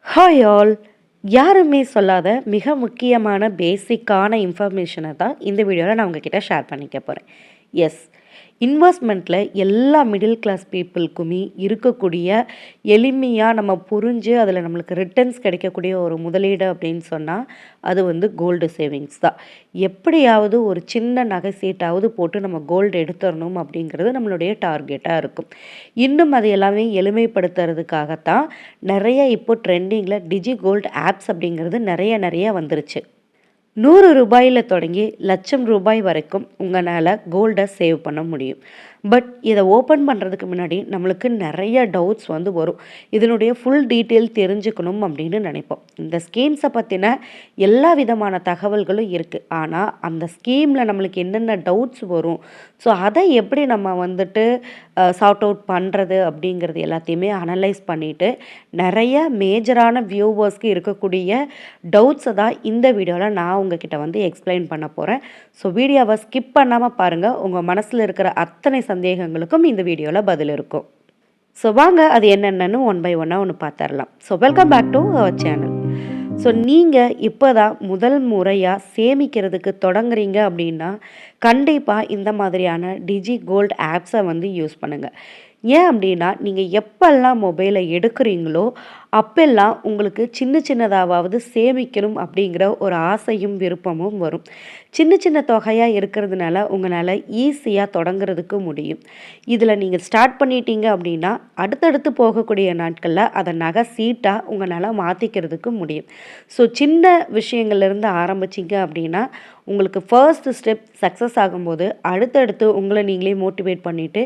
Hi all. யாருமே சொல்லாத மிக முக்கியமான பேசிக்கான இன்ஃபர்மேஷனை தான் இந்த வீடியோவில் நான் உங்ககிட்ட ஷேர் பண்ணிக்க போகிறேன். எஸ், இன்வெஸ்ட்மெண்ட்டில் எல்லா மிடில் கிளாஸ் பீப்புளுக்குமே இருக்கக்கூடிய எளிமையாக நம்ம புரிஞ்சு அதில் நம்மளுக்கு ரிட்டர்ன்ஸ் கிடைக்கக்கூடிய ஒரு முதலீடு அப்படின்னு சொன்னால் அது வந்து கோல்டு சேவிங்ஸ் தான். எப்படியாவது ஒரு சின்ன நகை சீட்டாவது போட்டு நம்ம கோல்டு எடுத்துடணும் அப்படிங்கிறது நம்மளுடைய டார்கெட்டாக இருக்கும். இன்னும் அது எல்லாமே எளிமைப்படுத்துறதுக்காகத்தான் நிறைய இப்போ ட்ரெண்டிங்கில் டிஜி கோல்டு ஆப்ஸ் அப்படிங்கிறது நிறைய வந்துருச்சு. ரூ. 100 தொடங்கி லட்சம் ரூபாய் வரைக்கும் உங்களால் கோல்டை சேவ் பண்ண முடியும். பட் இதை ஓப்பன் பண்ணுறதுக்கு முன்னாடி நம்மளுக்கு நிறைய டவுட்ஸ் வந்து வரும். இதனுடைய ஃபுல் டீட்டெயில் தெரிஞ்சுக்கணும் அப்படின்னு நினைப்போம். இந்த ஸ்கீம்ஸை பற்றின எல்லா விதமான தகவல்களும் இருக்குது. ஆனால் அந்த ஸ்கீமில் நம்மளுக்கு என்னென்ன டவுட்ஸ் வரும், ஸோ அதை எப்படி நம்ம வந்துட்டு சார்ட் அவுட் பண்ணுறது அப்படிங்கிறது எல்லாத்தையுமே அனலைஸ் பண்ணிவிட்டு நிறைய மேஜரான வியூவர்ஸ்க்கு இருக்கக்கூடிய டவுட்ஸை தான் இந்த வீடியோவில் நான் உங்ககிட்ட வந்து எக்ஸ்பிளைன் பண்ண போகிறேன். ஸோ வீடியோவை ஸ்கிப் பண்ணாமல் பாருங்கள். உங்கள் மனசில் இருக்கிற அத்தனை சந்தேகங்களுக்கும் இந்த வீடியோவில் பதில் இருக்கும். ஸோ வாங்க அது என்னென்னு ஒன் பை ஒன்னாக ஒன்று பார்த்துடலாம். So welcome back to our channel. So நீங்கள் இப்போ தான் முதல் முறையாக சேமிக்கிறதுக்கு தொடங்குறீங்க அப்படின்னா கண்டிப்பாக இந்த மாதிரியான டிஜி கோல்டு ஆப்ஸை வந்து யூஸ் பண்ணுங்கள். ஏன் அப்படின்னா நீங்கள் எப்பெல்லாம் மொபைலை எடுக்கிறீங்களோ அப்பெல்லாம் உங்களுக்கு சின்னதாவது சேமிக்கணும் அப்படிங்கிற ஒரு ஆசையும் விருப்பமும் வரும். சின்ன தொகையாக இருக்கிறதுனால உங்களால் ஈஸியாக தொடங்குறதுக்கு முடியும். இதில் நீங்கள் ஸ்டார்ட் பண்ணிட்டீங்க அப்படின்னா அடுத்தடுத்து போகக்கூடிய நாட்களில் அதை நகை சீட்டாக உங்களால் மாற்றிக்கிறதுக்கு முடியும். ஸோ சின்ன விஷயங்கள்லேருந்து ஆரம்பிச்சிங்க அப்படின்னா உங்களுக்கு ஃபர்ஸ்ட் ஸ்டெப் சக்ஸஸ் ஆகும்போது அடுத்தடுத்து உங்களை நீங்களே மோட்டிவேட் பண்ணிவிட்டு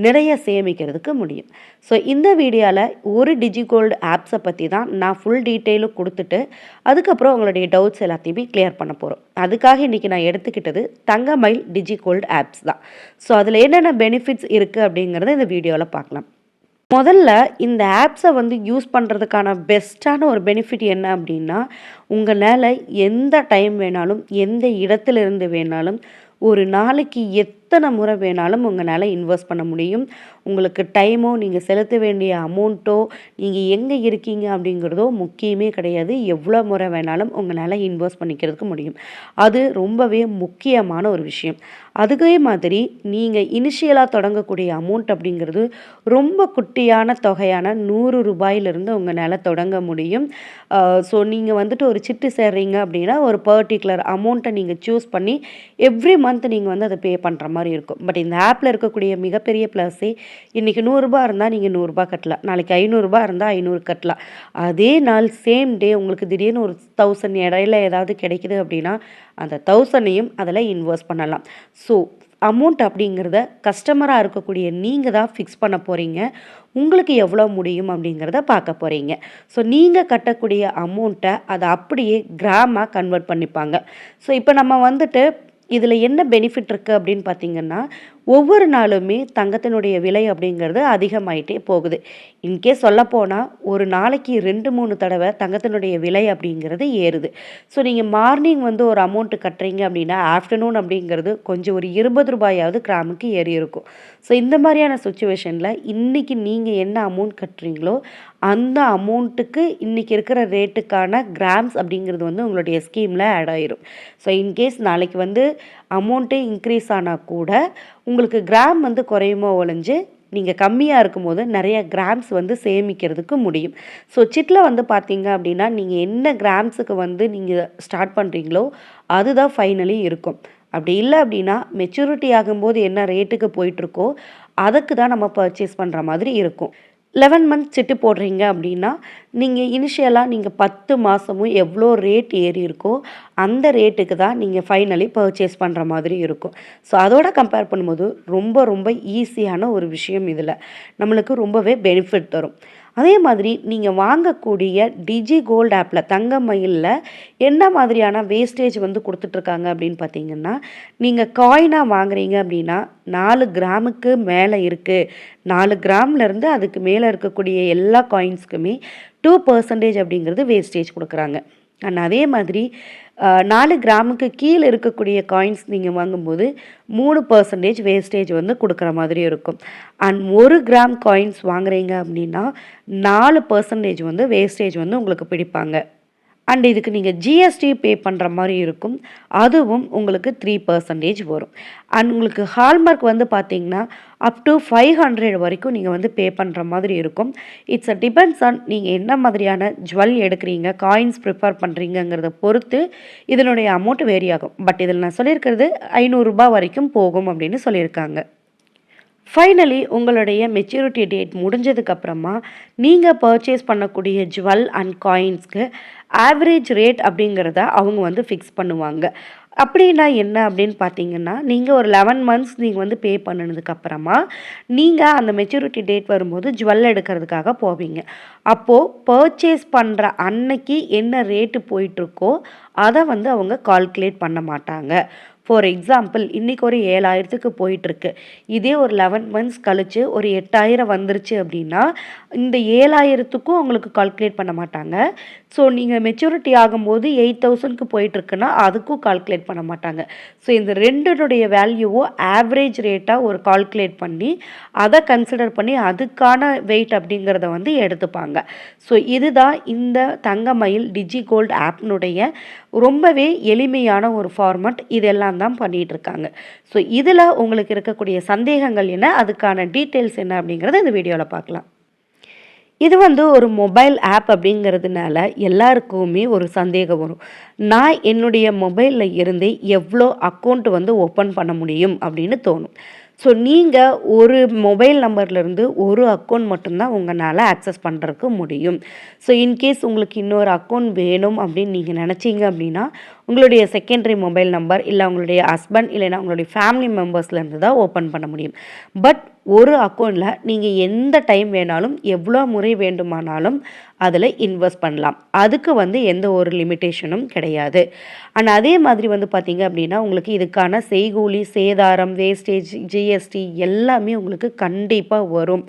நிறைய சேமிக்கிறதுக்கு முடியும். ஸோ இந்த வீடியோவில் ஒரு டிஜி கோல்டு ஆப்ஸை பற்றி தான் நான் ஃபுல் டீட்டெயிலும் கொடுத்துட்டு அதுக்கப்புறம் உங்களுடைய டவுட்ஸ் எல்லாத்தையுமே கிளியர் பண்ண போகிறோம். அதுக்காக இன்றைக்கி நான் எடுத்துக்கிட்டது தங்கமயில் டிஜி கோல்டு ஆப்ஸ் தான். ஸோ அதில் என்னென்ன பெனிஃபிட்ஸ் இருக்குது அப்படிங்கிறத இந்த வீடியோவில் பார்க்கலாம். முதல்ல இந்த ஆப்ஸை வந்து யூஸ் பண்ணுறதுக்கான பெஸ்ட்டான ஒரு பெனிஃபிட் என்ன அப்படின்னா, உங்களால் எந்த டைம் வேணாலும் எந்த இடத்துலேருந்து வேணாலும் ஒரு நாளைக்கு எத்தனை முறை வேணாலும் உங்களால் இன்வெஸ்ட் பண்ண முடியும். உங்களுக்கு டைமோ நீங்கள் செலுத்த வேண்டிய அமௌண்ட்டோ நீங்கள் எங்கே இருக்கீங்க அப்படிங்கிறதோ முக்கியமே கிடையாது. எவ்வளோ முறை வேணாலும் உங்களால் இன்வெஸ்ட் பண்ணிக்கிறதுக்கு முடியும். அது ரொம்பவே முக்கியமான ஒரு விஷயம். அதுவே மாதிரி நீங்கள் இனிஷியலாக தொடங்கக்கூடிய அமௌண்ட் அப்படிங்கிறது ரொம்ப குட்டியான தொகையான ரூ. 100 உங்களால் தொடங்க முடியும். ஸோ நீங்கள் வந்துட்டு ஒரு சிட்டு சேர்றீங்க அப்படின்னா ஒரு பர்டிகுலர் அமௌண்ட்டை நீங்கள் சூஸ் பண்ணி எவ்ரி மந்த் நீங்கள் வந்து அதை பே பண்ணுற மாதிரி இருக்கும். பட் இந்த ஆப்பில் இருக்கக்கூடிய மிகப்பெரிய ப்ளஸ்ஸே இன்றைக்கி ரூ. 100 இருந்தால் நீங்கள் ரூ. 100 கட்டலாம், நாளைக்கு ரூ. 500 இருந்தால் 500 கட்டலாம். அதே நாள் சேம் டே உங்களுக்கு திடீர்னு ஒரு 1000 இடையில ஏதாவது கிடைக்குது அப்படின்னா அந்த 1000ஐயும் அதில் இன்வெஸ்ட் பண்ணலாம். ஸோ அமௌண்ட் அப்படிங்கிறத கஸ்டமராக இருக்கக்கூடிய நீங்கள் தான் ஃபிக்ஸ் பண்ண போகிறீங்க. உங்களுக்கு எவ்வளோ முடியும் அப்படிங்கிறத பார்க்க போகிறீங்க. ஸோ நீங்கள் கட்டக்கூடிய அமௌண்ட்டை அதை அப்படியே கிராமாக கன்வெர்ட் பண்ணிப்பாங்க. ஸோ இப்போ நம்ம வந்துட்டு இதில் என்ன பெனிஃபிட் இருக்குது அப்படின்னு பார்த்திங்கன்னா, ஒவ்வொரு நாளுமே தங்கத்தினுடைய விலை அப்படிங்கிறது அதிகமாயிட்டே போகுது. இன்கேஸ் சொல்லப்போனால் ஒரு நாளைக்கு 2-3 தடவை தங்கத்தினுடைய விலை அப்படிங்கிறது ஏறுது. ஸோ நீங்கள் மார்னிங் வந்து ஒரு அமௌண்ட்டு கட்டுறீங்க அப்படின்னா ஆஃப்டர்நூன் அப்படிங்கிறது கொஞ்சம் ஒரு ரூ. 20 கிராமுக்கு ஏறி இருக்கும். ஸோ இந்த மாதிரியான சுச்சுவேஷனில் இன்றைக்கி நீங்கள் என்ன அமௌண்ட் கட்டுறீங்களோ அந்த அமௌண்ட்டுக்கு இன்றைக்கி இருக்கிற ரேட்டுக்கான கிராம்ஸ் அப்படிங்கிறது வந்து உங்களுடைய ஸ்கீமில் ஆட் ஆயிரும். ஸோ இன்கேஸ் நாளைக்கு வந்து அமௌண்ட்டே இன்க்ரீஸ் ஆனால் கூட உங்களுக்கு கிராம் வந்து குறையுமோ ஒழிஞ்சு நீங்கள் கம்மியாக இருக்கும்போது நிறைய கிராம்ஸ் வந்து சேமிக்கிறதுக்கு முடியும். ஸோ சிட்டில் வந்து பார்த்தீங்க அப்படின்னா நீங்கள் என்ன கிராம்ஸுக்கு வந்து நீங்கள் ஸ்டார்ட் பண்ணுறீங்களோ அதுதான் ஃபைனலி இருக்கும். அப்படி இல்லை அப்படின்னா மெச்சூரிட்டி ஆகும்போது என்ன ரேட்டுக்கு போயிட்டுருக்கோ அதுக்கு தான் நம்ம பர்ச்சேஸ் பண்ணுற மாதிரி இருக்கும். 11 மந்த் சிட்டு போடுறீங்க அப்படின்னா நீங்கள் இனிஷியலாக நீங்கள் 10 மாதமும் எவ்வளோ ரேட் ஏறி இருக்கோ அந்த ரேட்டுக்கு தான் நீங்கள் ஃபைனலி பர்ச்சேஸ் பண்ணுற மாதிரி இருக்கும். ஸோ அதோட கம்பேர் பண்ணும்போது ரொம்ப ஈஸியான ஒரு விஷயம் இதில் நம்மளுக்கு ரொம்பவே பெனிஃபிட் தரும். அதே மாதிரி நீங்கள் வாங்கக்கூடிய டிஜி கோல்டு ஆப்பில் தங்கமயிலில் என்ன மாதிரியான வேஸ்டேஜ் வந்து கொடுத்துட்ருக்காங்க அப்படின்னு பார்த்தீங்கன்னா, நீங்கள் காயினாக வாங்குறீங்க அப்படின்னா 4 கிராமுக்கு மேலே இருக்குது, 4 கிராம்லேருந்து அதுக்கு மேலே இருக்கக்கூடிய எல்லா காயின்ஸ்க்குமே 2% அப்படிங்கிறது வேஸ்டேஜ் கொடுக்குறாங்க. அண்ட் அதே மாதிரி 4 கிராமுக்கு கீழே இருக்கக்கூடிய காயின்ஸ் நீங்கள் வாங்கும்போது 3% வேஸ்டேஜ் வந்து கொடுக்குற மாதிரி இருக்கும். அண்ட் 1 கிராம் காயின்ஸ் வாங்குறீங்க அப்படின்னா 4% வந்து வேஸ்டேஜ் வந்து உங்களுக்கு பிடிப்பாங்க. அண்ட் இதுக்கு நீங்கள் ஜிஎஸ்டி பே பண்ணுற மாதிரி இருக்கும். அதுவும் உங்களுக்கு 3% வரும். அண்ட் உங்களுக்கு ஹால்மார்க் வந்து பார்த்தீங்கன்னா அப் டு 500 வரைக்கும் நீங்கள் வந்து பே பண்ணுற மாதிரி இருக்கும். இட்ஸ் டிபெண்ட்ஸ் ஆன் நீங்கள் என்ன மாதிரியான ஜுவல் எடுக்கிறீங்க, காயின்ஸ் ப்ரிஃபர் பண்ணுறீங்கிறத பொறுத்து இதனுடைய அமௌண்ட் வேரி ஆகும். பட் இதில் நான் சொல்லியிருக்கிறது ரூ. 500 வரைக்கும் போகும் அப்படின்னு சொல்லியிருக்காங்க. ஃபைனலி உங்களுடைய மெச்சூரிட்டி டேட் முடிஞ்சதுக்கப்புறமா நீங்கள் பர்ச்சேஸ் பண்ணக்கூடிய ஜுவல் அண்ட் காயின்ஸ்க்கு ஆவரேஜ் ரேட் அப்படிங்கிறத அவங்க வந்து ஃபிக்ஸ் பண்ணுவாங்க. அப்படின்னா என்ன அப்படின்னு பார்த்தீங்கன்னா, நீங்கள் ஒரு 11 மந்த்ஸ் நீங்கள் வந்து பே பண்ணினதுக்கப்புறமா நீங்கள் அந்த மெச்சூரிட்டி டேட் வரும்போது ஜுவல் எடுக்கிறதுக்காக போவீங்க. அப்போது பர்ச்சேஸ் பண்ணுற அன்னைக்கு என்ன ரேட்டு போயிட்டுருக்கோ அதை வந்து அவங்க கால்குலேட் பண்ண மாட்டாங்க. ஃபார் எக்ஸாம்பிள் இன்றைக்கி ஒரு 7,000க்கு போயிட்டுருக்கு. இதே ஒரு 11 மந்த்ஸ் கழித்து ஒரு 8,000 வந்துருச்சு அப்படின்னா இந்த 7,000த்துக்கும் அவங்களுக்கு கால்குலேட் பண்ண மாட்டாங்க. ஸோ நீங்கள் மெச்சூரிட்டி ஆகும்போது 8,000க்கு போயிட்டுருக்குன்னா அதுக்கும் கால்குலேட் பண்ண மாட்டாங்க. ஸோ இந்த ரெண்டுனுடைய வேல்யூவும் ஆவரேஜ் ரேட்டாக ஒரு கால்குலேட் பண்ணி அதை கன்சிடர் பண்ணி அதுக்கான வெயிட் அப்படிங்கிறத வந்து எடுத்துப்பாங்க. ஸோ இதுதான் இந்த தங்கமயில் டிஜி கோல்டு ஆப்னுடைய ரொம்பவே எளிமையான ஒரு ஃபார்மட். இதெல்லாம் தான் பண்ணிகிட்ருக்காங்க. ஸோ இதில் உங்களுக்கு இருக்கக்கூடிய சந்தேகங்கள் என்ன, அதுக்கான டீட்டெயில்ஸ் என்ன அப்படிங்கிறத இந்த வீடியோவில் பார்க்கலாம். இது வந்து ஒரு மொபைல் ஆப் அப்படிங்கிறதுனால எல்லாருக்குமே ஒரு சந்தேகம் வரும். நான் என்னுடைய மொபைலில் இருந்து எவ்வளோ அக்கௌண்ட் வந்து ஓப்பன் பண்ண முடியும் அப்படின்னு தோணும். ஸோ நீங்கள் ஒரு மொபைல் நம்பர்லேருந்து ஒரு அக்கௌண்ட் மட்டும்தான் உங்களால் ஆக்சஸ் பண்ணுறதுக்கு முடியும். ஸோ இன்கேஸ் உங்களுக்கு இன்னொரு அக்கௌண்ட் வேணும் அப்படின்னு நீங்கள் நினச்சிங்க அப்படின்னா உங்களுடைய செகண்டரி மொபைல் நம்பர் இல்லை உங்களுடைய ஹஸ்பண்ட் இல்லைன்னா உங்களுடைய ஃபேமிலி மெம்பர்ஸ்லேருந்து தான் ஓப்பன் பண்ண முடியும். பட் ஒரு அக்கௌண்ட்டில் நீங்கள் எந்த டைம் வேணாலும் எவ்வளோ முறை வேண்டுமானாலும் அதில் இன்வெஸ்ட் பண்ணலாம். அதுக்கு வந்து எந்த ஒரு லிமிட்டேஷனும் கிடையாது. அண்ட் அதே மாதிரி வந்து பார்த்திங்க அப்படின்னா உங்களுக்கு இதுக்கான செய்கூலி, சேதாரம், வேஸ்டேஜ், ஜிஎஸ்டி எல்லாமே உங்களுக்கு கண்டிப்பாக வரும்.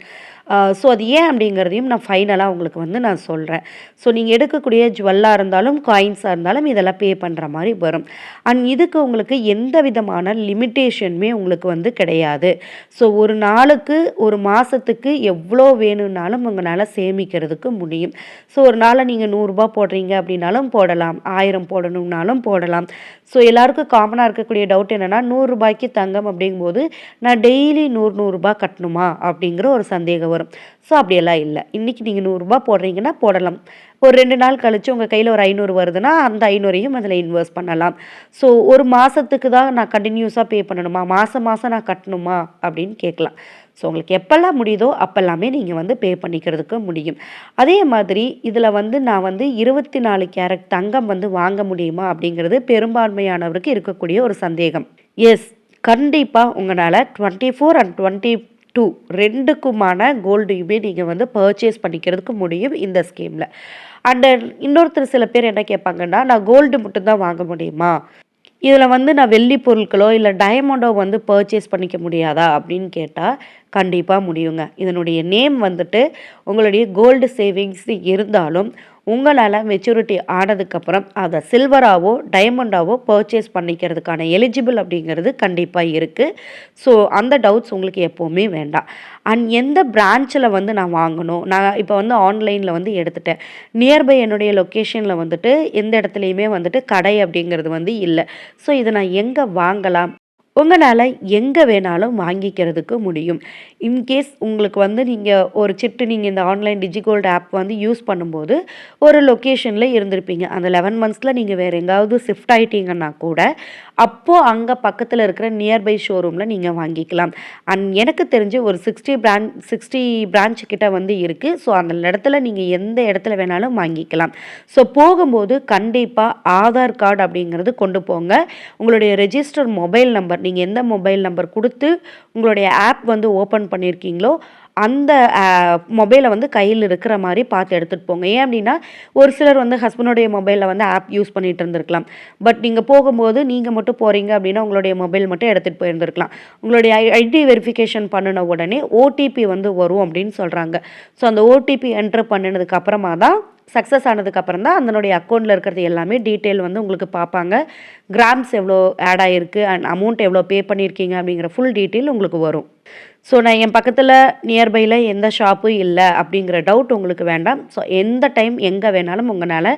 ஸோ அது ஏன் அப்படிங்கிறதையும் நான் ஃபைனலாக உங்களுக்கு வந்து நான் சொல்கிறேன். ஸோ நீங்கள் எடுக்கக்கூடிய ஜுவல்லாக இருந்தாலும் காயின்ஸாக இருந்தாலும் இதெல்லாம் பே பண்ணுற மாதிரி வரும். அண்ட் இதுக்கு உங்களுக்கு எந்த விதமான லிமிட்டேஷனுமே உங்களுக்கு வந்து கிடையாது. ஸோ ஒரு நாளுக்கு ஒரு மாதத்துக்கு எவ்வளோ வேணும்னாலும் உங்களால் சேமிக்கிறதுக்கு முடியும். ஸோ ஒரு நாளை நீங்கள் 100 போடுறீங்க அப்படின்னாலும் போடலாம், 1000 போடணும்னாலும் போடலாம். ஸோ எல்லாருக்கும் காமனாக இருக்கக்கூடிய டவுட் என்னென்னா 100 தங்கம் அப்படிங்கும்போது நான் டெய்லி 100 கட்டணுமா அப்படிங்கிற ஒரு சந்தேகம் வரும். ஸோ அப்படியெல்லாம் இல்லை. இன்றைக்கி நீங்கள் 100 போடுறீங்கன்னா போடலாம். ஒரு 2 நாள் கழித்து உங்கள் கையில் ஒரு 500 வருதுன்னா அந்த 500ஐயும் அதில் இன்வெஸ்ட் பண்ணலாம். ஸோ ஒரு மாதத்துக்கு தான் நான் கண்டினியூஸாக பே பண்ணணுமா, மாதம் நான் கட்டணுமா அப்படின்னு கேட்கலாம். ஸோ உங்களுக்கு எப்போல்லாம் முடியுதோ அப்போல்லாமே நீங்கள் வந்து பே பண்ணிக்கிறதுக்கு முடியும். அதே மாதிரி இதில் வந்து நான் வந்து 24 கேரட் தங்கம் வந்து வாங்க முடியுமா அப்படிங்கிறது பெரும்பான்மையானவருக்கு இருக்கக்கூடிய ஒரு சந்தேகம். எஸ், கண்டிப்பாக உங்களால் 24 அண்ட் 22 ரெண்டுக்குமான கோல்டையுமே நீங்கள் வந்து பர்ச்சேஸ் பண்ணிக்கிறதுக்கு முடியும் இந்த ஸ்கீமில். அண்ட் இன்னொருத்தர் சில பேர் என்ன கேட்பாங்கன்னா, நான் கோல்டு மட்டும்தான் வாங்க முடியுமா, இதில் வந்து நான் வெள்ளி பொருட்களோ இல்லை டைமண்டோ வந்து பர்ச்சேஸ் பண்ணிக்க முடியாதா அப்படின்னு கேட்டால் கண்டிப்பாக முடியுங்க. இதனுடைய நேம் வந்துட்டு உங்களுடைய கோல்டு சேவிங்ஸ் இருந்தாலும் உங்களால் மெச்சூரிட்டி ஆனதுக்கப்புறம் அதை சில்வராகவோ டைமண்டாவோ பர்ச்சேஸ் பண்ணிக்கிறதுக்கான எலிஜிபிள் அப்படிங்கிறது கண்டிப்பாக இருக்குது. ஸோ அந்த டவுட்ஸ் உங்களுக்கு எப்போவுமே வேண்டாம். அண்ட் எந்த பிரான்ச்சில் வந்து நான் வாங்கணும், நான் இப்போ வந்து ஆன்லைனில் வந்து எடுத்துட்டேன், நியர்பை என்னுடைய லொக்கேஷனில் வந்துட்டு எந்த இடத்துலையுமே வந்துட்டு கடை அப்படிங்கிறது வந்து இல்லை. ஸோ இதை நான் எங்கே வாங்கலாம், உங்களால் எங்கே வேணாலும் வாங்கிக்கிறதுக்கு முடியும். இன்கேஸ் உங்களுக்கு வந்து நீங்கள் ஒரு சிட்டு நீங்கள் இந்த ஆன்லைன் டிஜிகோல்டு ஆப் வந்து யூஸ் பண்ணும்போது ஒரு லொக்கேஷனில் இருந்திருப்பீங்க. அந்த 11 மந்த்ஸில் நீங்கள் வேறு எங்காவது ஷிஃப்ட் ஆகிட்டீங்கன்னா கூட அப்போது அங்கே பக்கத்தில் இருக்கிற நியர்பை ஷோரூமில் நீங்கள் வாங்கிக்கலாம். அண்ட் எனக்கு தெரிஞ்சு ஒரு 60 பிரான்ச் கிட்ட வந்து இருக்குது. ஸோ அந்த இடத்துல நீங்கள் எந்த இடத்துல வேணாலும் வாங்கிக்கலாம். ஸோ போகும்போது கண்டிப்பாக ஆதார் கார்டு அப்படிங்கிறது கொண்டு போங்க. உங்களுடைய ரெஜிஸ்டர் மொபைல் நம்பர், நீங்கள் எந்த மொபைல் நம்பர் கொடுத்து உங்களுடைய ஆப் வந்து ஓப்பன் பண்ணியிருக்கீங்களோ அந்த மொபைலை வந்து கையில் இருக்கிற மாதிரி பார்த்து எடுத்துகிட்டு போங்க. ஏன் அப்படின்னா ஒரு சிலர் வந்து ஹஸ்பண்டோடைய மொபைலில் வந்து ஆப் யூஸ் பண்ணிகிட்டு இருந்திருக்கலாம். பட் நீங்கள் போகும்போது நீங்கள் மட்டும் போகிறீங்க அப்படின்னா உங்களுடைய மொபைல் மட்டும் எடுத்துகிட்டு போயிருந்துருக்கலாம். உங்களுடைய ஐடி வெரிஃபிகேஷன் பண்ணின உடனே ஓடிபி வந்து வரும் அப்படின்னு சொல்கிறாங்க. ஸோ அந்த ஓடிபி என்ட்ரு பண்ணினதுக்கு அப்புறமா தான் சக்ஸஸ் ஆனதுக்கப்புறம் தான் அதனுடைய அக்கௌண்ட்டில் இருக்கிறது எல்லாமே டீட்டெயில் வந்து உங்களுக்கு பார்ப்பாங்க. கிராம்ஸ் எவ்வளோ ஆட் ஆகிருக்கு அண்ட் அமௌண்ட் எவ்வளோ பே பண்ணியிருக்கீங்க அப்படிங்கிற ஃபுல் டீட்டெயில் உங்களுக்கு வரும். ஸோ நான் என் பக்கத்தில் நியர்பையில் எந்த ஷாப்பும் இல்லை அப்படிங்கிற டவுட் உங்களுக்கு வேண்டாம். ஸோ எந்த டைம் எங்கே வேணாலும் உங்களால்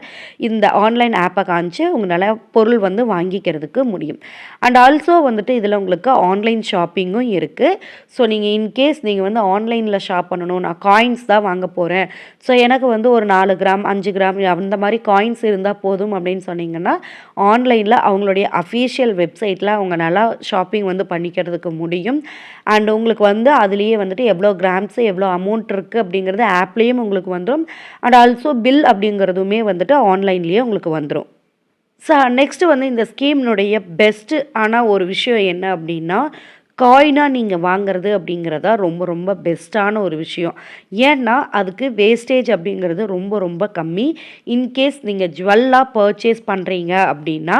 இந்த ஆன்லைன் ஆப்பை காமிச்சு உங்களால் பொருள் வந்து வாங்கிக்கிறதுக்கு முடியும். அண்ட் ஆல்சோ வந்துட்டு இதில் உங்களுக்கு ஆன்லைன் ஷாப்பிங்கும் இருக்குது. ஸோ நீங்கள் இன்கேஸ் நீங்கள் வந்து ஆன்லைனில் ஷாப் பண்ணணும், நான் காயின்ஸ் தான் வாங்க போகிறேன், ஸோ எனக்கு வந்து ஒரு 4 கிராம் 5 கிராம் அந்த மாதிரி காயின்ஸ் இருந்தால் போதும் அப்படின்னு சொன்னீங்கன்னா ஆன்லைனில் அவங்களுடைய அஃபீஷியல் வெப்சைட்டில் அவங்க நல்லா ஷாப்பிங் வந்து பண்ணிக்கிறதுக்கு முடியும். அண்ட் உங்களுக்கு வந்து அதுலேயே வந்துட்டு எவ்வளோ கிராம்ஸு எவ்வளோ அமௌண்ட் இருக்குது அப்படிங்கிறது ஆப்லேயும் உங்களுக்கு வந்துடும். அண்ட் ஆல்சோ பில் அப்படிங்கிறதுமே வந்துட்டு ஆன்லைன்லேயே உங்களுக்கு வந்துடும். நெக்ஸ்ட்டு வந்து இந்த ஸ்கீம்னுடைய பெஸ்ட்டு ஆனால் ஒரு விஷயம் என்ன அப்படின்னா, காயினாக நீங்கள் வாங்குறது அப்படிங்கிறதா ரொம்ப ரொம்ப பெஸ்ட்டான ஒரு விஷயம். ஏன்னா அதுக்கு வேஸ்டேஜ் அப்படிங்கிறது ரொம்ப ரொம்ப கம்மி. இன்கேஸ் நீங்கள் ஜுவல்லாக பர்ச்சேஸ் பண்ணுறீங்க அப்படின்னா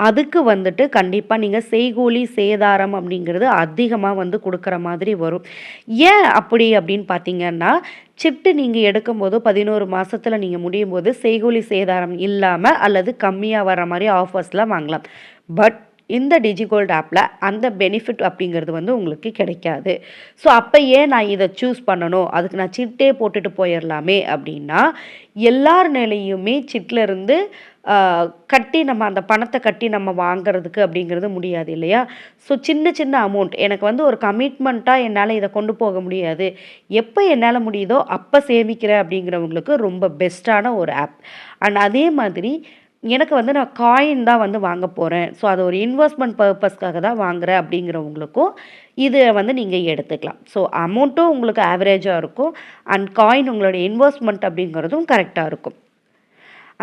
அதுக்கு வந்துட்டு கண்டிப்பாக நீங்கள் செய்கூலி சேதாரம் அப்படிங்கிறது அதிகமாக வந்து கொடுக்குற மாதிரி வரும். ஏன் அப்படி அப்படின்னு பார்த்தீங்கன்னா, சிட்டு நீங்கள் எடுக்கும்போது 11 மாதத்தில் நீங்கள் முடியும் போது செய்கூலி சேதாரம் இல்லாமல் அல்லது கம்மியாக வர மாதிரி ஆஃபர்ஸ்லாம் வாங்கலாம். பட் இந்த டிஜிகோல்டு ஆப்பில் அந்த பெனிஃபிட் அப்படிங்கிறது வந்து உங்களுக்கு கிடைக்காது. ஸோ அப்போ ஏன் நான் இதை சூஸ் பண்ணணும், அதுக்கு நான் சிட்டே போட்டுட்டு போயிடலாமே அப்படின்னா, எல்லார் நிலையுமே சிட்டிலேருந்து கட்டி நம்ம அந்த பணத்தை கட்டி நம்ம வாங்கிறதுக்கு அப்படிங்கிறது முடியாது இல்லையா? ஸோ சின்ன சின்ன அமௌண்ட் எனக்கு வந்து ஒரு கமிட்மெண்ட்டாக என்னால் இதை கொண்டு போக முடியாது, எப்போ என்னால் முடியுதோ அப்போ சேமிக்கிறேன் அப்படிங்கிறவங்களுக்கு ரொம்ப பெஸ்ட்டான ஒரு ஆப். அண்ட் அதே மாதிரி எனக்கு வந்து நான் காயின் தான் வந்து வாங்க போகிறேன், ஸோ அது ஒரு இன்வெஸ்ட்மெண்ட் பர்பஸ்க்காக தான் வாங்குறேன் அப்படிங்கிறவங்களுக்கும் இதை வந்து நீங்கள் எடுத்துக்கலாம். ஸோ அமௌண்ட்டும் உங்களுக்கு ஆவரேஜாக இருக்கும் அண்ட் காயின் உங்களுடைய இன்வெஸ்ட்மெண்ட் அப்படிங்கிறதும் கரெக்டாக இருக்கும்.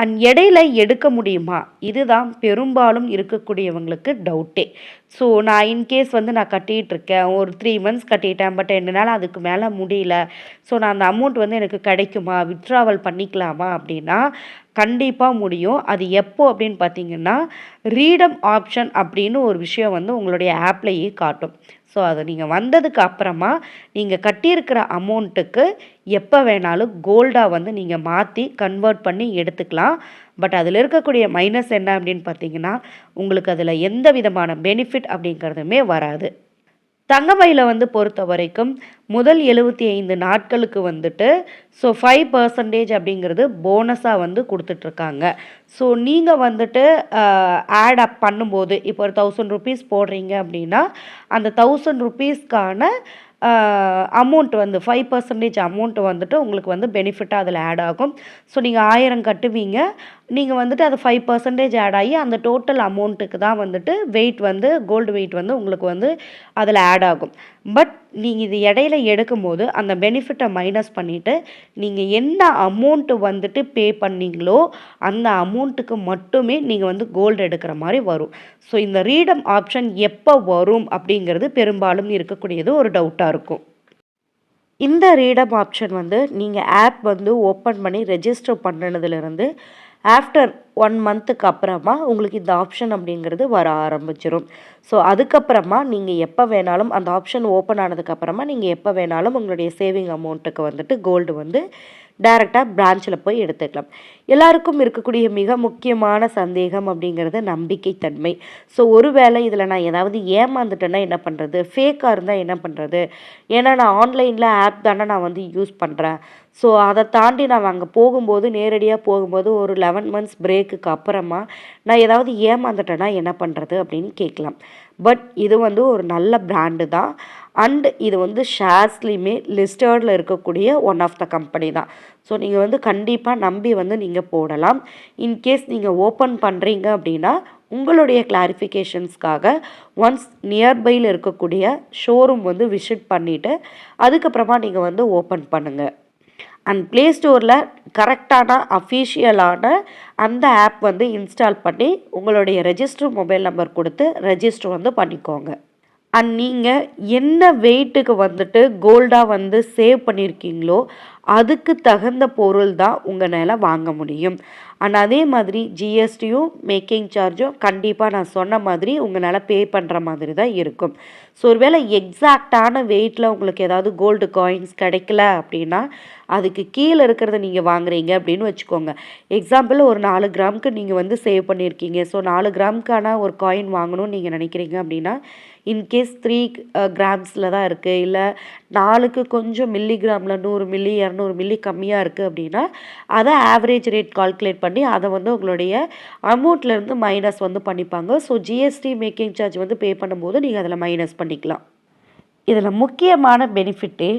அண்ட் இடையில எடுக்க முடியுமா, இதுதான் பெரும்பாலும் இருக்கக்கூடியவங்களுக்கு டவுட்டே. ஸோ நான் இன்கேஸ் வந்து நான் கட்டிகிட்ருக்கேன், ஒரு 3 மந்த்ஸ் கட்டிட்டேன், பட் என்னால் அதுக்கு மேலே முடியல, ஸோ நான் அந்த அமௌண்ட் வந்து எனக்கு கிடைக்குமா, வித்ட்ராவல் பண்ணிக்கலாமா அப்படின்னா கண்டிப்பாக முடியும். அது எப்போ அப்படின்னு பார்த்தீங்கன்னா, ரீடம் ஆப்ஷன் அப்படின்னு ஒரு விஷயம் வந்து உங்களுடைய ஆப்லேயே காட்டும். ஸோ அது நீங்கள் வந்ததுக்கு அப்புறமா நீங்கள் கட்டியிருக்கிற அமௌண்ட்டுக்கு எப்போ வேணாலும் கோல்டாக வந்து நீங்கள் மாற்றி கன்வெர்ட் பண்ணி எடுத்துக்கலாம். பட் அதில் இருக்கக்கூடிய மைனஸ் என்ன அப்படின்னு பார்த்தீங்கன்னா, உங்களுக்கு அதில் எந்த விதமான பெனிஃபிட் அப்படிங்கிறதுமே வராது. தங்கமயில வந்து பொறுத்த வரைக்கும் முதல் 75 நாட்களுக்கு வந்துட்டு ஸோ 5% அப்படிங்கிறது போனஸாக வந்து கொடுத்துட்ருக்காங்க. ஸோ நீங்கள் வந்துட்டு ஆட் அப் பண்ணும்போது இப்போ ஒரு 1000 ருபீஸ் போடுறீங்க அப்படின்னா அந்த 1000 ருபீஸ்க்கான அமௌண்ட் வந்து 5% அமௌண்ட் வந்துட்டு உங்களுக்கு வந்து பெனிஃபிட்டாக அதில் ஆட் ஆகும். ஸோ நீங்கள் 1000 கட்டுவீங்க, நீங்கள் வந்துட்டு அது 5% ஆட் ஆகி அந்த டோட்டல் அமௌண்ட்டுக்கு தான் வந்துட்டு வெயிட் வந்து கோல்டு வெயிட் வந்து உங்களுக்கு வந்து அதில் ஆட் ஆகும். பட் நீங்கள் இது இடையில எடுக்கும்போது அந்த பெனிஃபிட்டை மைனஸ் பண்ணிவிட்டு நீங்கள் என்ன அமௌண்ட்டு வந்துட்டு பே பண்ணீங்களோ அந்த அமௌண்ட்டுக்கு மட்டுமே நீங்கள் வந்து கோல்டு எடுக்கிற மாதிரி வரும். ஸோ இந்த ரீடம் ஆப்ஷன் எப்போ வரும் அப்படிங்கிறது பெரும்பாலும் இருக்கக்கூடியது ஒரு டவுட்டாக இருக்கும். இந்த ரீடம் ஆப்ஷன் வந்து நீங்கள் ஆப் வந்து ஓப்பன் பண்ணி ரெஜிஸ்டர் பண்ணுறதுலேருந்து ஆஃப்டர் 1 மந்த்துக்கு அப்புறமா உங்களுக்கு இந்த ஆப்ஷன் அப்படிங்கிறது வர ஆரம்பிச்சிடும். ஸோ அதுக்கப்புறமா நீங்கள் எப்போ வேணாலும் அந்த ஆப்ஷன் ஓப்பன் ஆனதுக்கப்புறமா நீங்கள் எப்போ வேணாலும் உங்களுடைய சேவிங் அமௌண்ட்டுக்கு வந்துட்டு கோல்டு வந்து டைரெக்டாக பிரான்ச்சில் போய் எடுத்துக்கலாம். எல்லாருக்கும் இருக்கக்கூடிய மிக முக்கியமான சந்தேகம் அப்படிங்கிறது நம்பிக்கைத்தன்மை. ஸோ ஒருவேளை இதில் நான் ஏதாவது ஏமாந்துட்டேன்னா என்ன பண்ணுறது, ஃபேக்காக இருந்தால் என்ன பண்ணுறது, ஏன்னா நான் ஆன்லைனில் ஆப் தானே நான் வந்து யூஸ் பண்ணுறேன், ஸோ அதை தாண்டி நான் அங்கே போகும்போது நேரடியாக போகும்போது ஒரு 11 மந்த்ஸ் பிரேக்குக்கு அப்புறமா நான் ஏதாவது ஏமாந்துட்டேன்னா என்ன பண்ணுறது அப்படின்னு கேட்கலாம். பட் இது வந்து ஒரு நல்ல பிராண்டு தான் அண்ட் இது வந்து ஷேர்ஸ்லேயுமே லிஸ்டர்டில் இருக்கக்கூடிய ஒன் ஆஃப் த கம்பெனி தான். ஸோ நீங்கள் வந்து கண்டிப்பாக நம்பி வந்து நீங்கள் போடலாம். இன்கேஸ் நீங்கள் ஓப்பன் பண்ணுறீங்க அப்படின்னா உங்களுடைய கிளாரிஃபிகேஷன்ஸ்க்காக ஒன்ஸ் நியர்பையில் இருக்கக்கூடிய ஷோரூம் வந்து விசிட் பண்ணிவிட்டு அதுக்கப்புறமா நீங்கள் வந்து ஓப்பன் பண்ணுங்கள். அண்ட் ப்ளே ஸ்டோரில் கரெக்டான அஃபீஷியலான அந்த ஆப் வந்து இன்ஸ்டால் பண்ணி உங்களுடைய ரெஜிஸ்டர் மொபைல் நம்பர் கொடுத்து ரெஜிஸ்டர் வந்து பண்ணிக்கோங்க. அண்ட் நீங்கள் என்ன வெயிட்டுக்கு வந்துட்டு கோல்டாக வந்து சேவ் பண்ணியிருக்கீங்களோ அதுக்கு தகுந்த பொருள் தான் உங்களால் வாங்க முடியும். அண்ட் அதே மாதிரி ஜிஎஸ்டியும் மேக்கிங் சார்ஜும் கண்டிப்பாக நான் சொன்ன மாதிரி உங்களால் பே பண்ணுற மாதிரி தான் இருக்கும். ஸோ ஒருவேளை எக்ஸாக்டான வெயிட்டில் உங்களுக்கு ஏதாவது கோல்டு காயின்ஸ் கிடைக்கல அப்படின்னா அதுக்கு கீழே இருக்கிறத நீங்கள் வாங்குறீங்க அப்படின்னு வச்சுக்கோங்க. எக்ஸாம்பிள் ஒரு 4 கிராமுக்கு நீங்கள் வந்து சேவ் பண்ணியிருக்கீங்க. ஸோ 4 கிராமுக்கான ஒரு காயின் வாங்கணும்னு நீங்கள் நினைக்கிறீங்க அப்படின்னா இன்கேஸ் 3 கிராம்ஸில் தான் இருக்குது, இல்லை 4க்கு கொஞ்சம் மில்லிகிராமில் 100 மில்லி 200 மில்லி கம்மியாக இருக்குது அப்படின்னா அதை ஆவரேஜ் ரேட் கால்குலேட் பண்ணி அதை வந்து உங்களுடைய அமௌண்ட்லேருந்து மைனஸ் வந்து பண்ணிப்பாங்க. ஸோ ஜிஎஸ்டி மேக்கிங் சார்ஜ் வந்து பே பண்ணும்போது நீங்கள் அதில் மைனஸ் பண்ணிக்கலாம். இதில் முக்கியமான பெனிஃபிட்டு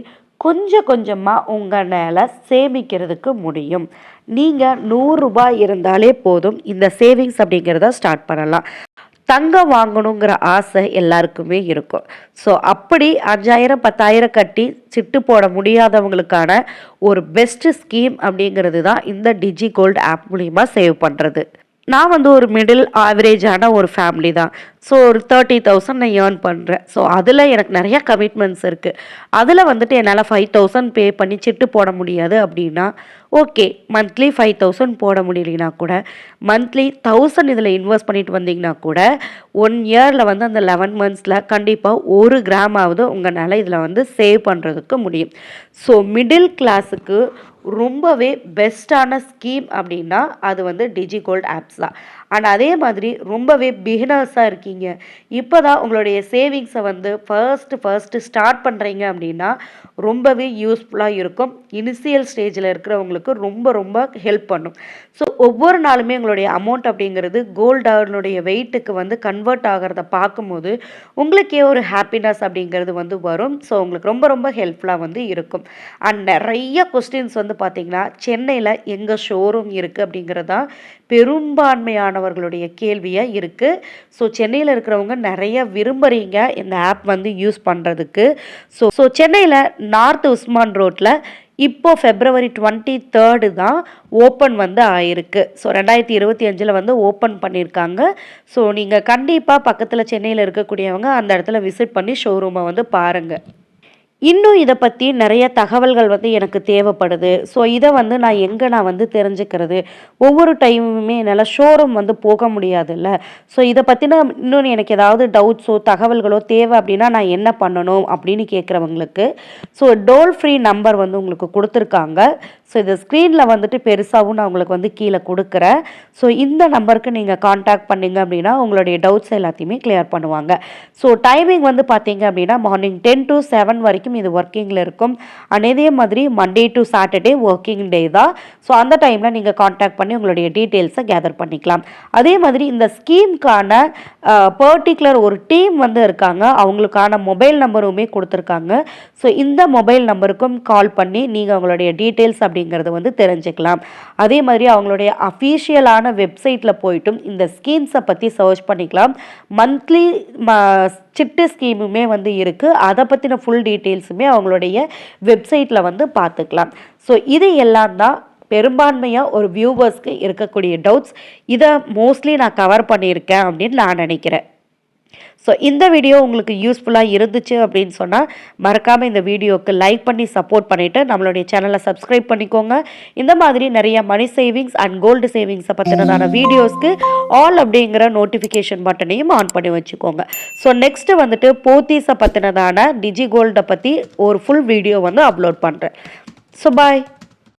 கொஞ்சம் கொஞ்சமாக உங்களால் சேமிக்கிறதுக்கு முடியும். நீங்கள் 100 ரூபாய் இருந்தாலே போதும் இந்த சேவிங்ஸ் அப்படிங்கிறத ஸ்டார்ட் பண்ணலாம். தங்கம் வாங்கணுங்கிற ஆசை எல்லாருக்குமே இருக்கும். ஸோ அப்படி 5000 10,000 கட்டி சிட்டு போட முடியாதவங்களுக்கான ஒரு பெஸ்ட்டு ஸ்கீம் அப்படிங்கிறது தான் இந்த டிஜி கோல்டு ஆப் மூலிமா சேவ் பண்ணுறது. நான் வந்து ஒரு மிடில் ஆவரேஜான ஒரு ஃபேமிலி தான். ஸோ ஒரு 30,000 நான் ஏர்ன் பண்ணுறேன். ஸோ அதில் எனக்கு நிறையா கமிட்மெண்ட்ஸ் இருக்குது. அதில் வந்துட்டு என்னால் 5,000 பே பண்ணி சிட்டு போட முடியாது அப்படின்னா ஓகே, மந்த்லி 5,000 போட முடியலைன்னா கூட மந்த்லி 1,000 இதில் இன்வெஸ்ட் பண்ணிட்டு வந்தீங்கன்னா கூட 1 இயரில் வந்து அந்த 11 மந்த்ஸில் கண்டிப்பாக 1 கிராமாவது உங்களால் இதில் வந்து சேவ் பண்ணுறதுக்கு முடியும். ஸோ மிடில் கிளாஸுக்கு ரொம்பவே பெஸ்ட்டான ஸ்கீம் அப்படின்னா அது வந்து டிஜி கோல்டு ஆப்ஸ் தான். அண்ட் அதே மாதிரி ரொம்பவே பிகினர்ஸாக இருக்கீங்க, இப்போ தான் உங்களுடைய சேவிங்ஸை வந்து ஃபர்ஸ்ட்டு ஸ்டார்ட் பண்ணுறீங்க அப்படின்னா ரொம்பவே யூஸ்ஃபுல்லாக இருக்கும். இனிஷியல் ஸ்டேஜில் இருக்கிறவங்களுக்கு ரொம்ப ரொம்ப ஹெல்ப் பண்ணும். ஸோ ஒவ்வொரு நாளுமே உங்களுடைய அமௌண்ட் அப்படிங்கிறது கோல்டனுடைய வெயிட்டுக்கு வந்து கன்வெர்ட் ஆகிறத பார்க்கும்போது உங்களுக்கே ஒரு ஹாப்பினஸ் அப்படிங்கிறது வந்து வரும். ஸோ உங்களுக்கு ரொம்ப ரொம்ப ஹெல்ப்ஃபுல்லாக வந்து இருக்கும். அண்ட் நிறைய கொஸ்டின்ஸ் வந்து பார்த்திங்கன்னா சென்னையில் எங்கே ஷோரூம் இருக்குது அப்படிங்கிறதா பெரும்பான்மையானவர்களுடைய கேள்வியாக இருக்குது. ஸோ சென்னையில் இருக்கிறவங்க நிறைய விரும்புகிறீங்க இந்த ஆப் வந்து யூஸ் பண்ணுறதுக்கு. ஸோ சென்னையில் நார்த் உஸ்மான் ரோட்டில் இப்போது February 23 தான் ஓப்பன் வந்து ஆயிருக்கு. ஸோ 2025 வந்து ஓப்பன் பண்ணியிருக்காங்க. ஸோ நீங்கள் கண்டிப்பாக பக்கத்தில் சென்னையில் இருக்கக்கூடியவங்க அந்த இடத்துல விசிட் பண்ணி ஷோரூமை வந்து பாருங்கள். இன்னும் இதை பற்றி நிறைய தகவல்கள் வந்து எனக்கு தேவைப்படுது. ஸோ இதை வந்து நான் வந்து தெரிஞ்சுக்கிறது, ஒவ்வொரு டைமுமே என்னால் ஷோரூம் வந்து போக முடியாதுல்ல. ஸோ இதை பற்றின இன்னொன்று எனக்கு ஏதாவது டவுட்ஸோ தகவல்களோ தேவை அப்படின்னா நான் என்ன பண்ணணும் அப்படின்னு கேட்குறவங்களுக்கு ஸோ டோல் ஃப்ரீ நம்பர் வந்து உங்களுக்கு கொடுத்துருக்காங்க. ஸோ இந்த ஸ்க்ரீனில் வந்துட்டு பெருசாகவும் நான் உங்களுக்கு வந்து கீழே கொடுக்குறேன். ஸோ இந்த நம்பருக்கு நீங்கள் காண்டாக்ட் பண்ணிங்க அப்படின்னா உங்களுடைய டவுட்ஸ் எல்லாத்தையுமே கிளியர் பண்ணுவாங்க. ஸோ டைமிங் வந்து பார்த்தீங்க அப்படின்னா மார்னிங் 10 to 7 வரைக்கும் இது ஒர்க்கிங்கில் இருக்கும். அதே மாதிரி Monday to Saturday working day தான். ஸோ அந்த டைமில் நீங்கள் காண்டாக்ட் பண்ணி உங்களுடைய டீட்டெயில்ஸை கேதர் பண்ணிக்கலாம். அதே மாதிரி இந்த ஸ்கீம்க்கான பர்டிகுலர் ஒரு டீம் வந்து இருக்காங்க, அவங்களுக்கான மொபைல் நம்பருமே கொடுத்துருக்காங்க. ஸோ இந்த மொபைல் நம்பருக்கும் கால் பண்ணி நீங்கள் உங்களுடைய டீட்டெயில்ஸ் அப்படிங்கிறது வந்து தெரிஞ்சுக்கலாம். அதே மாதிரி அவங்களுடைய அஃபீஷியலான வெப்சைட்டில் போய்ட்டும் இந்த ஸ்கீம்ஸை பற்றி சர்ச் பண்ணிக்கலாம். மந்த்லி சிட்டு ஸ்கீமுமே வந்து இருக்குது. அதை பற்றின ஃபுல் டீட்டெயில்ஸுமே அவங்களுடைய வெப்சைட்டில் வந்து பார்த்துக்கலாம். ஸோ இது எல்லாம் தான் பெரும்பான்மையாக ஒரு வியூவர்ஸ்க்கு இருக்கக்கூடிய டவுட்ஸ். இதை மோஸ்ட்லி நான் கவர் பண்ணியிருக்கேன் அப்படின்னு நான் நினைக்கிறேன். ஸோ இந்த வீடியோ உங்களுக்கு யூஸ்ஃபுல்லாக இருந்துச்சு அப்படின்னு சொன்னால் மறக்காமல் இந்த வீடியோவுக்கு லைக் பண்ணி சப்போர்ட் பண்ணிவிட்டு நம்மளுடைய சேனலை சப்ஸ்கிரைப் பண்ணிக்கோங்க. இந்த மாதிரி நிறைய மணி சேவிங்ஸ் அண்ட் கோல்டு சேவிங்ஸை பற்றினதான வீடியோஸ்க்கு ஆல் அப்படிங்கிற நோட்டிஃபிகேஷன் பட்டனையும் ஆன் பண்ணி வச்சுக்கோங்க. ஸோ நெக்ஸ்ட்டு வந்துட்டு போத்தீஸை பற்றினதான டிஜி கோல்டை பற்றி ஒரு ஃபுல் வீடியோ வந்து அப்லோட் பண்ணுறேன். So bye.